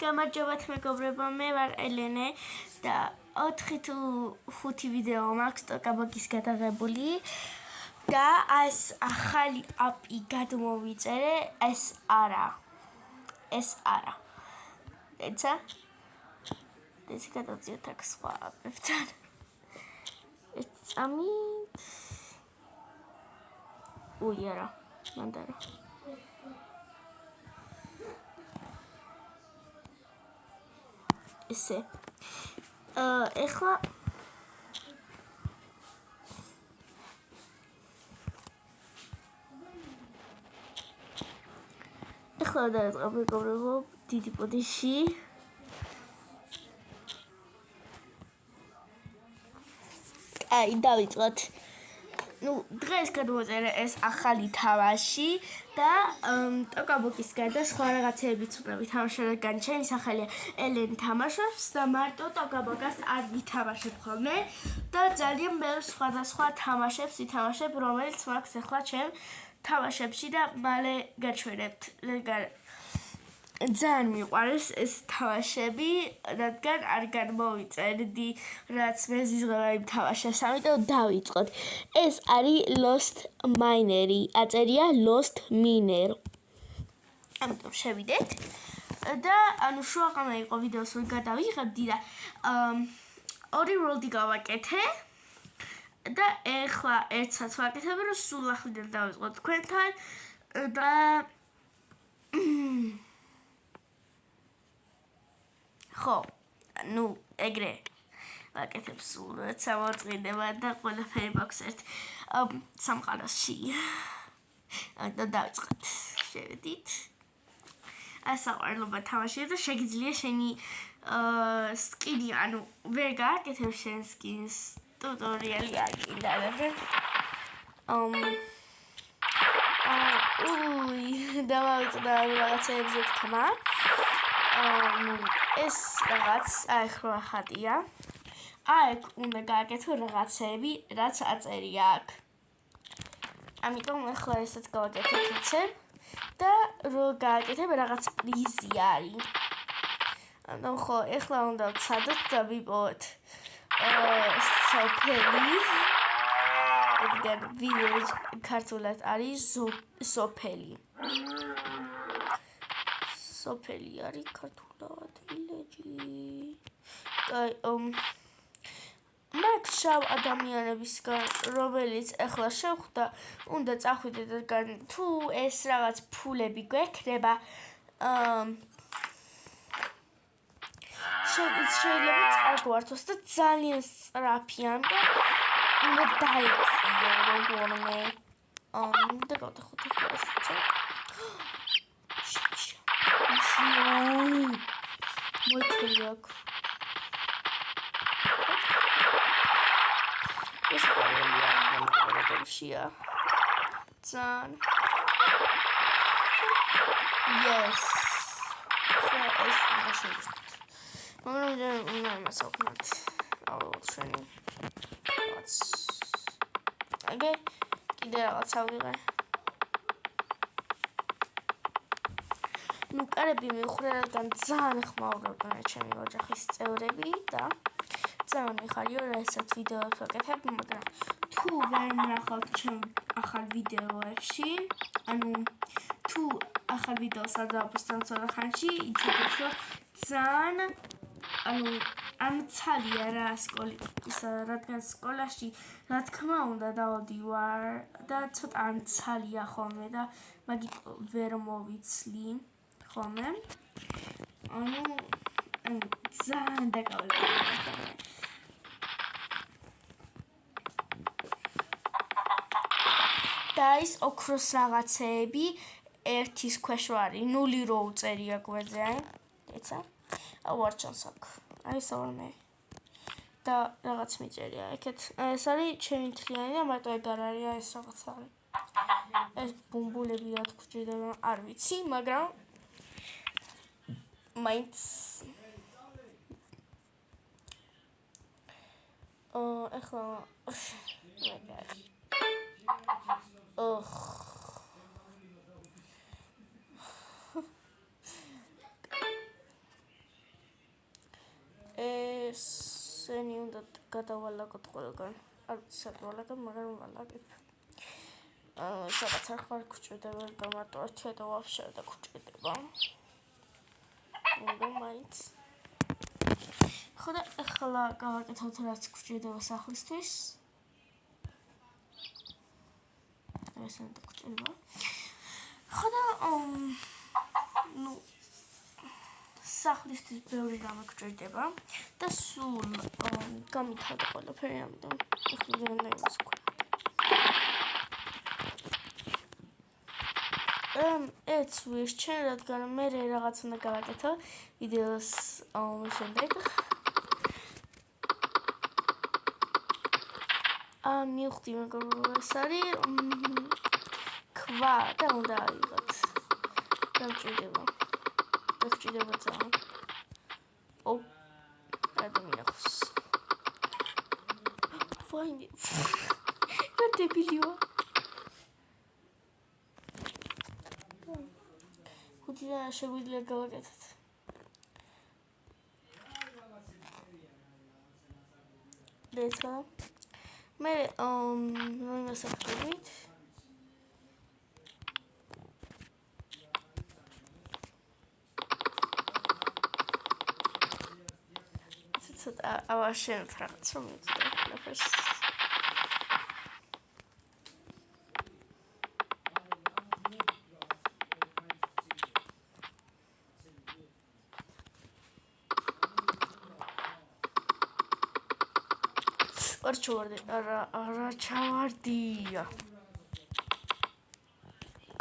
გამარჯობათ მეგობრებო, მე ვარ ელენე და 4 თუ 5 ვიდეო მაქვს ტოკაბოკის გადაღებული და ეს ახალი აპი გადმოვიწერე, ეს არა. ეცა გადავწიოთ აქ სხვა აპებთან. წამით. არა, მანდარო. ესე. ეხლა დავიწყებ მეგობრებო დიდი პოდიში. აი, დავიწყოთ. დღეს გადმოვწერე ეს ახალი თამაში და ტოკაბოკის გარდა სხვა რაღაცეებიც უნდა ვითამაშო, რადგან ჩემი სახელია ელენ თამაშობს და მარტო ტოკაბოკას არ ვითამაშებ ხოლმე და ძალიან ბევრ სხვადასხვა თამაშებს ვითამაშებ, რომელიც მაქვს ახლა ჩემ თამაშებში და მალე გაჩვენებთ. ძალიან მიყვარეს ეს თამაშები, რადგან არ გადმოვიწერდი, რაც მე ზიზღება იმ თამაშებს, ამიტომ დავიწყოთ. ეს არის Lost Miner-ი, აწერია Lost Miner. ამიტომ შევიდეთ და შუაღამე იყო ვიდეოს რომ გადავიღებდი და ორი world-ი გავაკეთე და ეხლა ერთსაც ვაკეთებ, რომ სულ ახლიდან დავიწყოთ თქვენთან და ხო, ეგრე ვაკეთებ სულ, როცა მოწყინება და ყველაფერი მაქვს ერთ სამყაროში. და დავიწყოთ. შევედით. საყვარელობა თამაშია და შეგიძლია შენი სკინი, ვერ გააკეთებ შენ სკინს, ტუტორიალი აგინდა. დავავიწყდა რაღაცეებზე თქმა. ეს რაღაც ახლა ხატია. აქ უნდა გააკეთო რაღაცები, რაც აწერია აქ. ამიტომ ახლა ესაც გავაკეთებ იცებ და რო გააკეთებ რაღაც პრიზი არის. ამიტომ ხო, ახლა უნდა ვცადოთ და ვიპოვოთ სოფელი. ეგ village ქართულად არის სოფელი. სოფელი არის ქართულად village. მაგ შავ ადამიანებისგან, რომელიც ახლა შევხვდა, უნდა წახვიდეთ, რადგან თუ ეს რაღაც ფულები გვექნება, შეიძლება წაგვართოს და ძალიან სწრაფია და უნდა დაიწიო როგორმე. და გავდახოთ ახლა ესეც. მოიწვია აქ. ეს არის ძალიან. Yes. ეს მაშინაც. მაგრამ მასაკმად. შენი. აგე კიდე რაღაცა ვიღე. კარები მივხვდა, რადგან ძალიან ხმაურობდნენ ჩემი ოჯახის წევრები და ძალიან მიხარია, რომ ესეთ ვიდეოებს ვაკეთებ, მაგრამ თუ ვერ ვნახავთ ჩემ ახალ ვიდეოებში, თუ ახალ ვიდეოს არ დავაპოსტავ ცოტა ხანში, იცოდეთ, რომ ძალიან ამცალია რა სკოლისა, რადგან სკოლაში რა თქმა უნდა დავდივარ და ცოტა ამცალია ხოლმე და მაგით ვერ მოვიცლი ხოლმე. ძალიან დაკავებულია ხოლმე. და ის ოქროს რაღაცეები ერთის ქვეშ არის, 0 რო უწერია გვერდზე, ეცა. არ ჩანს აქ. საორმე. და რაღაც მიწერია ეგეთ. ეს არის ჩემი თლიანი და მარტო ეგ არ არის, ეს რაღაც არის. ეს ბუმბულები რა თქუჭირდება, არ ვიცი, მაგრამ მაინც ეხლა ესენი უნდა გადავალაგოთ ყველგან. არ ვიცი სად ვალაგებ, მაგრამ ვალაგებ. სადაც არ ხარ გვჭირდება გამარტო ერთია და ვაფშე არ დაგვრჭირდება. უნდა მაინც. ხო და ახლა გავაკეთოთ რაც გვჭირდება სახლისთვის. ეს უნდა გვჭირდება. ხო და სახლისთვის ბევრი რამე გვჭირდება და სულ გამithada ყველაფერი ამიტომ ახლა უნდა იმას ვქნა. ეს ვირჩენ, რადგან მე რაღაც უნდა გავაკეთო ვიდეოს შემდეგ. მივხვდი, მაგრამ ეს არის ქვა და უნდა აიღოთ. გამჭირდება. გჭირდება ძალიან. ადამიანს. ვაიმე. რა დებილია. ხუთი და შეგვიძლია გავაკეთოთ. დეცა. მე იმას ვაკეთებთ. ავაშენოთ რაღაც რომ მიწვევ ყველაფერს. არ ჩავარდია.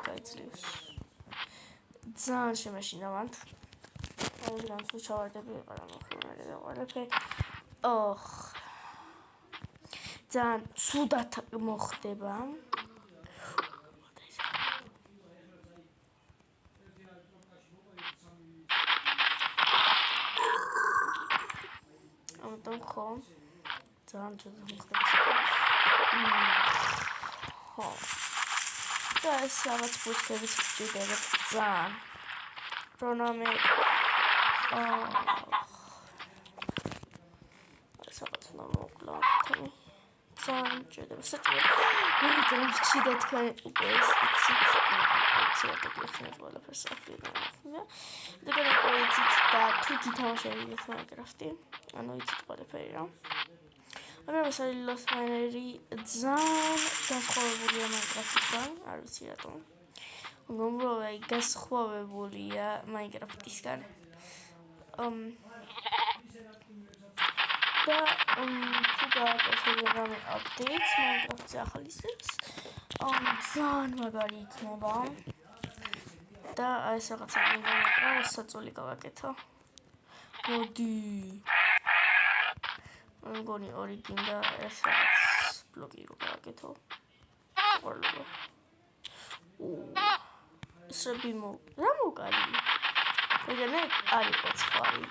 გაიცლივს. ძალიან შემეშინა მანდ. მაგრამ თუ ჩავარდები ვიყარა მოხმარე და ყველაფერი. ძალიან ცუდად მოხდება. ამიტომ ხო ძალიან ცუდად მოხდება. ხო. და ეს რაღაც პუშკების გვჭირდება ძალიან. რონამე სადაც მოკლა თემი ძალიან ჭირდება საჭირო ვიდრე ვჭიდა თქვენ უკვე ეს ცოტა გიხსნათ ყველაფერს აქტივია და განაკვეთით და თუ გითამაშები Minecraft-ი ანუ იცით ყველაფერი რა მაგრამ ეს არის Lost Miner-ი ძალიან განსხვავებულია Minecraft-ისგან არ ვიცი რატომ გომროვი განსხვავებულია Minecraft-ისგან და თუ გააკეთებთ რამე updates Minecraft-ზე ახალისებს ძალიან მაგარი იქნება და ეს რაღაცა უნდა მაგრამ ეს საწოლი გავაკეთო მოდი მგონი ორი გინდა ეს რაღაც ბლოკი რო გავაკეთო ყველგან სებიმო რა მოკალი ეგენე არის ოცხარი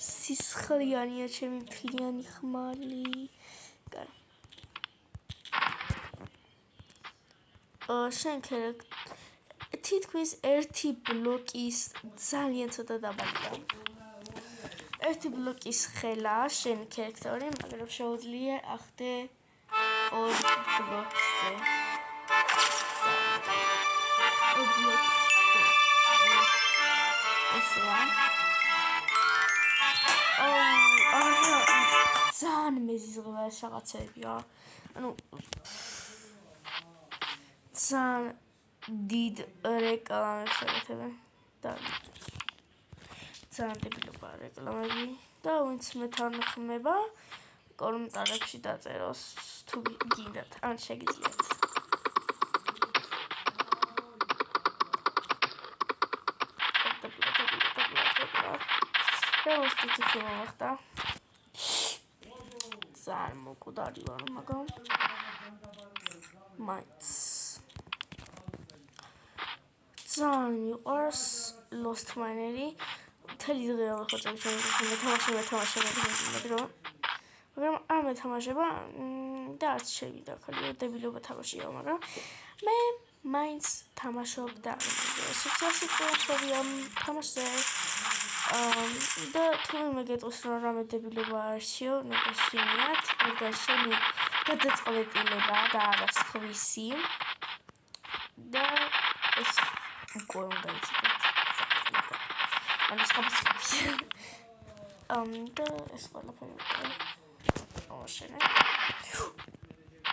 სისხლიანია ჩემი მთლიანი ხმალი შენ ქერქ თითქმის ერთი ბლოკის ძალიან ცოტა დაბალია ერთი ბლოკის ხელა შენ ქერქტორი მაგრამ შეუძლია ახდე ორ ბლოკზე ძალიან მეზიზღება ეს რაღაცებია ანუ ძალიან დიდ რეკლამებს აკეთებენ და ძალიან დებილობა რეკლამები და ვინც მეთანხმება კომენტარებში დაწეროს თუ გინდათ ან შეგიძლიათ როსტიცი მომახდა ძალიან მოკუდარი ვარ მაგრამ მაინც ძალიან მიყვარს Lost Miner-ი მთელი დღე ვიხოცებ მეთამაშება მაგრამ არ მეთამაშება და არც შევიდა ხალხი დებილობა თამაშია მაგრამ მე მაინც თამაშობ და სუქცესი ყოველდღე თამაშზე და თუნდაც მეგეთოს რომ რამე დებილება არშიო, ნებაშინიათ, რადგან შენი გადაწყვეტილება და არა სხვისი და ეს უკვე უნდა იცოდეთ. ანუ სხვათვის და ეს ყველაფერი შენ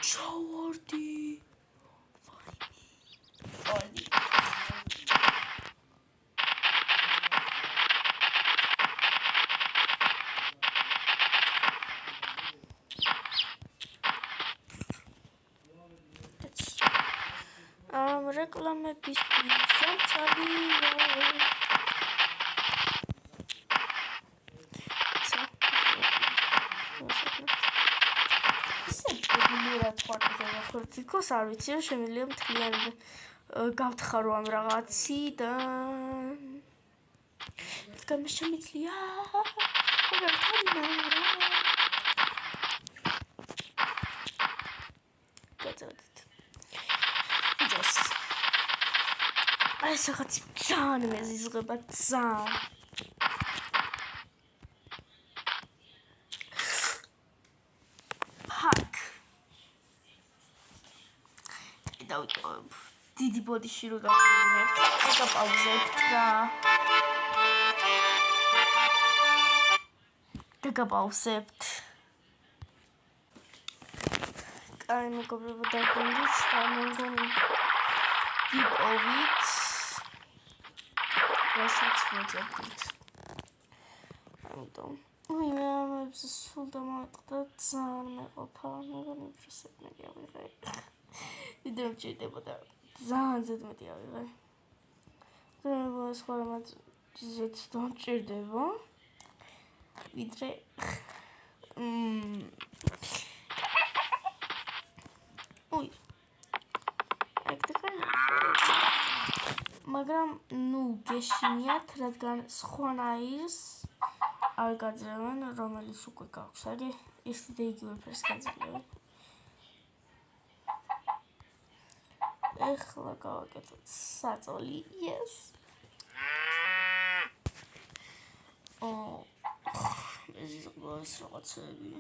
ჩავარდი ვაინი რეკლამების მიზანია თქოს არ ვიცი რომ შემიძლია მთლიანად გავთხარო ამ რაღაციდან რადგან შემიძლია ეს რაღაც ძალიან მეზიზღება ძალიან დიდი ბოდიში რო დავიღებთ, დაგაპაუზებთ. კაი მეგობრებო დაგვინდით და მე მგონი ვიპოვით. რასაც მოძებდით. ამიტომ მე ამებს სულ დამატყდა ძალიან მეყოფა, მეგონი უბრალოდ მე გავიღე. ვიდეო მჭირდებოდა ძალიან ზედმეტი ავიღე. გრევა სხვა რამაც ზეც დამჭირდება. ვიდრე ой. მაგრამ ნუ გეშინიათ, რადგან სხვანაირს არ გაძლევენ, რომელიც უკვე გაქვს. აი, ეს და იგივე ფერს გაძლევენ. ეხლა გავაკეთოთ საწოლი, yes. ეს ის რაღაცები.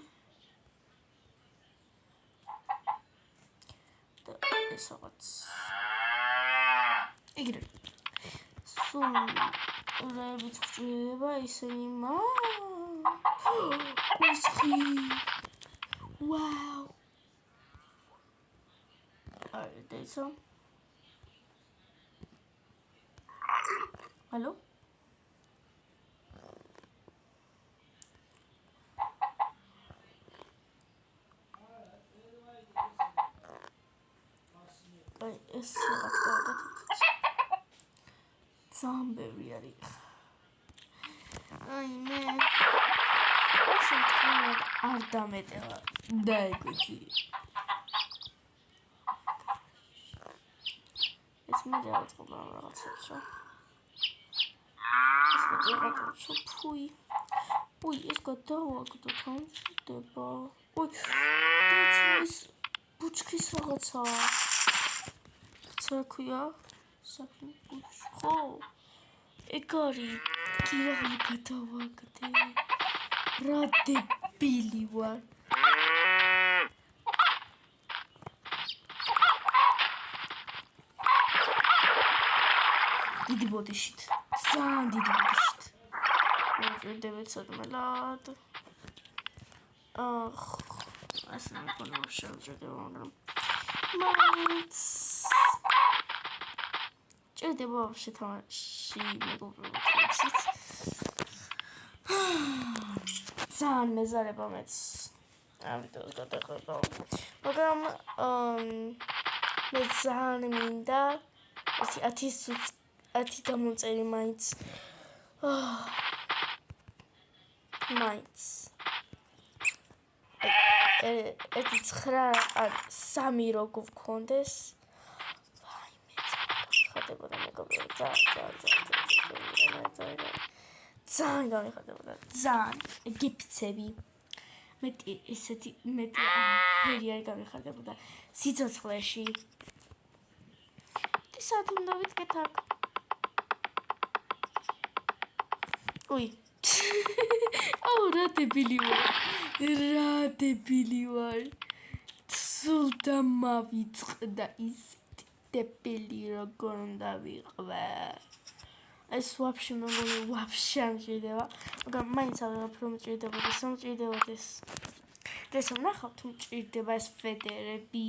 და ეს რაღაც. იგივე. სულ რეებიც ხდება ისინი კუსხი. ვაუ. აი, დეცო. Hallo? ეს რაღაც გავაკეთეთ. ზამბები არის. აი მე ეს მთლიანად არ დამეტევა. დაიგეთი. ეს მე დავაწყობა რაღაცებს რა. ეს გადავაკეთო ფუი. ой, ეს გადავაკეთო თან ხდება. ой, ეს ბუჩქის რაღაცა. ცა ქვია? საფი ბუჩქი. ხო. ეგარი კირავი გადავაკეთე. რა დებილი ვარ. დიდი ბოდიშით. ძალიან დიდი ბოდიშით. მოვიდეთ სადმელად. ასე მეკონა შევჭედება, მაგრამ მაინც ჭირდება ვაფშე თამაში მეგობრებო თამაშიც. ძალიან მეზარება მეც. ამიტომ გადახედავ. მაგრამ მე ძალიან მინდა 10 დამომწერი მაინც. მაინც. ეს 9 ან 3 როგ ვქონდეს. ვაი მე ხდებოდა მეგობრებო ძალიან გამიხარდებოდა ძალიან გიფცები მეტი ესეთი მეტი ფერი არ გამიხარდებოდა სიცოცხლეში ისად უნდა ვიტკეთ აქ უი. აუ რა დებილი ვარ. რა დებილი ვარ. სულ დამავიწყდა ისეთი დებილი როგორ უნდა ვიყვა. ეს ვაფშე მეგონი ვაფშე არ მჭირდება. მაგრამ მაინც ავიღებ რომ მჭირდებოდეს, რომ მჭირდებოდეს. რესო ნახავ თუ მჭირდება ეს ფედერები.